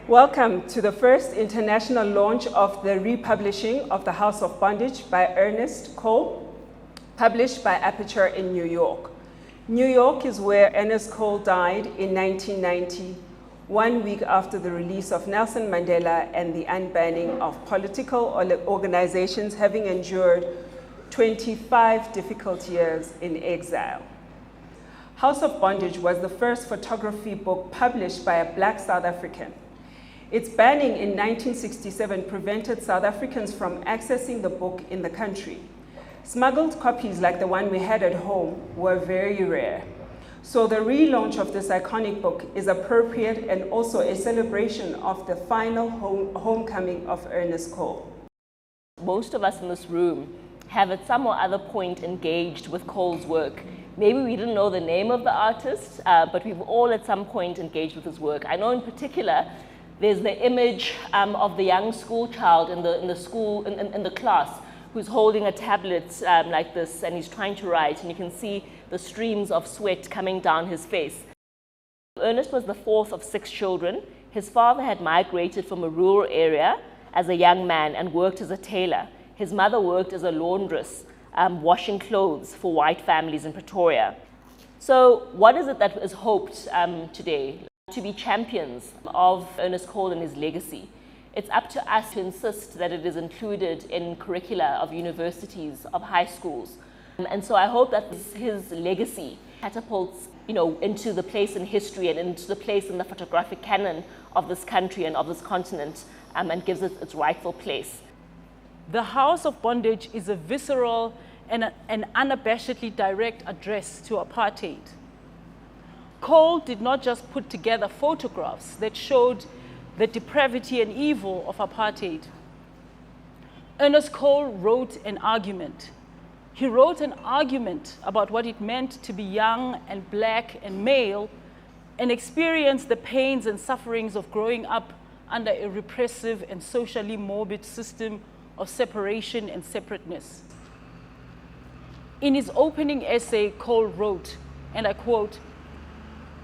Welcome to the first international launch of the republishing of The House of Bondage by Ernest Cole, published by Aperture in New York. New York is where Ernest Cole died in 1990, 1 week after the release of Nelson Mandela and the unbanning of political organizations, having endured 25 difficult years in exile. House of Bondage was the first photography book published by a Black South African. Its banning in 1967 prevented South Africans from accessing the book in the country. Smuggled copies like the one we had at home were very rare. So the relaunch of this iconic book is appropriate and also a celebration of the final homecoming of Ernest Cole. Most of us in this room have at some or other point engaged with Cole's work. Maybe we didn't know the name of the artist, but we've all at some point engaged with his work. I know in particular, there's the image of the young school child in the class who's holding a tablet like this, and he's trying to write, and you can see the streams of sweat coming down his face. Ernest was the fourth of 6 children. His father had migrated from a rural area as a young man and worked as a tailor. His mother worked as a laundress, washing clothes for white families in Pretoria. So what is it that is hoped today? To be champions of Ernest Cole and his legacy. It's up to us to insist that it is included in curricula of universities, of high schools. And so I hope that his legacy catapults, into the place in history and into the place in the photographic canon of this country and of this continent, and gives it its rightful place. The House of Bondage is a visceral and an unabashedly direct address to apartheid. Cole did not just put together photographs that showed the depravity and evil of apartheid. Ernest Cole wrote an argument. He wrote an argument about what it meant to be young and black and male and experience the pains and sufferings of growing up under a repressive and socially morbid system of separation and separateness. In his opening essay, Cole wrote, and I quote,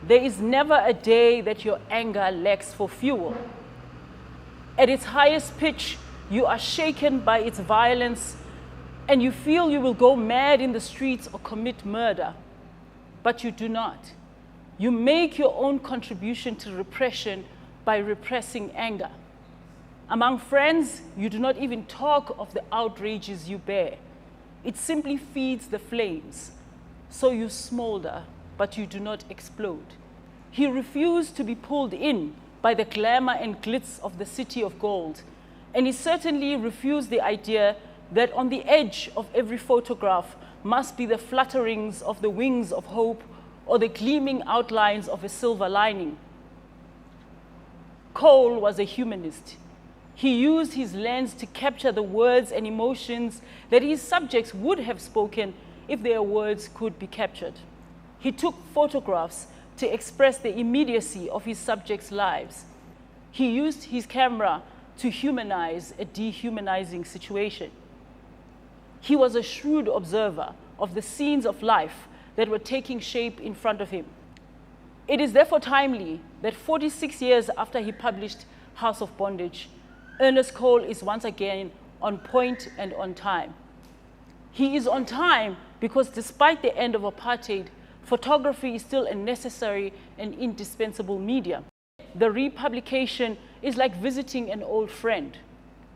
"There is never a day that your anger lacks for fuel. At its highest pitch, you are shaken by its violence and you feel you will go mad in the streets or commit murder. But you do not. You make your own contribution to repression by repressing anger. Among friends, you do not even talk of the outrages you bear. It simply feeds the flames. So you smolder, but you do not explode." He refused to be pulled in by the glamour and glitz of the city of gold. And he certainly refused the idea that on the edge of every photograph must be the flutterings of the wings of hope or the gleaming outlines of a silver lining. Cole was a humanist. He used his lens to capture the words and emotions that his subjects would have spoken if their words could be captured. He took photographs to express the immediacy of his subjects' lives. He used his camera to humanize a dehumanizing situation. He was a shrewd observer of the scenes of life that were taking shape in front of him. It is therefore timely that 46 years after he published House of Bondage, Ernest Cole is once again on point and on time. He is on time because despite the end of apartheid, photography is still a necessary and indispensable medium. The republication is like visiting an old friend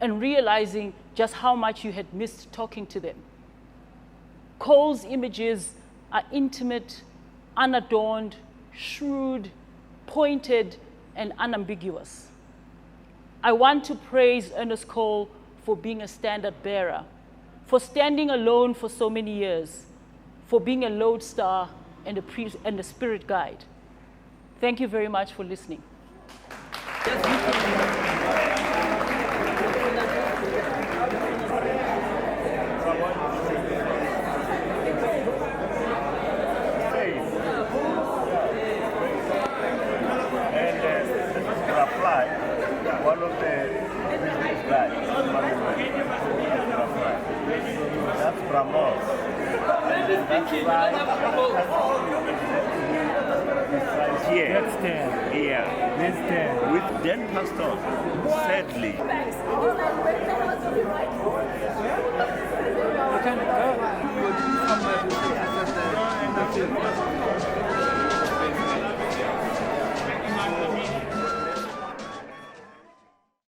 and realizing just how much you had missed talking to them. Cole's images are intimate, unadorned, shrewd, pointed, and unambiguous. I want to praise Ernest Cole for being a standard bearer, for standing alone for so many years, for being a lodestar and a spirit guide. Thank you very much for listening. One of the business guys, that's Ramos. That's right. Here. That's 10. Yeah. That's 10. With 10 pastors, sadly.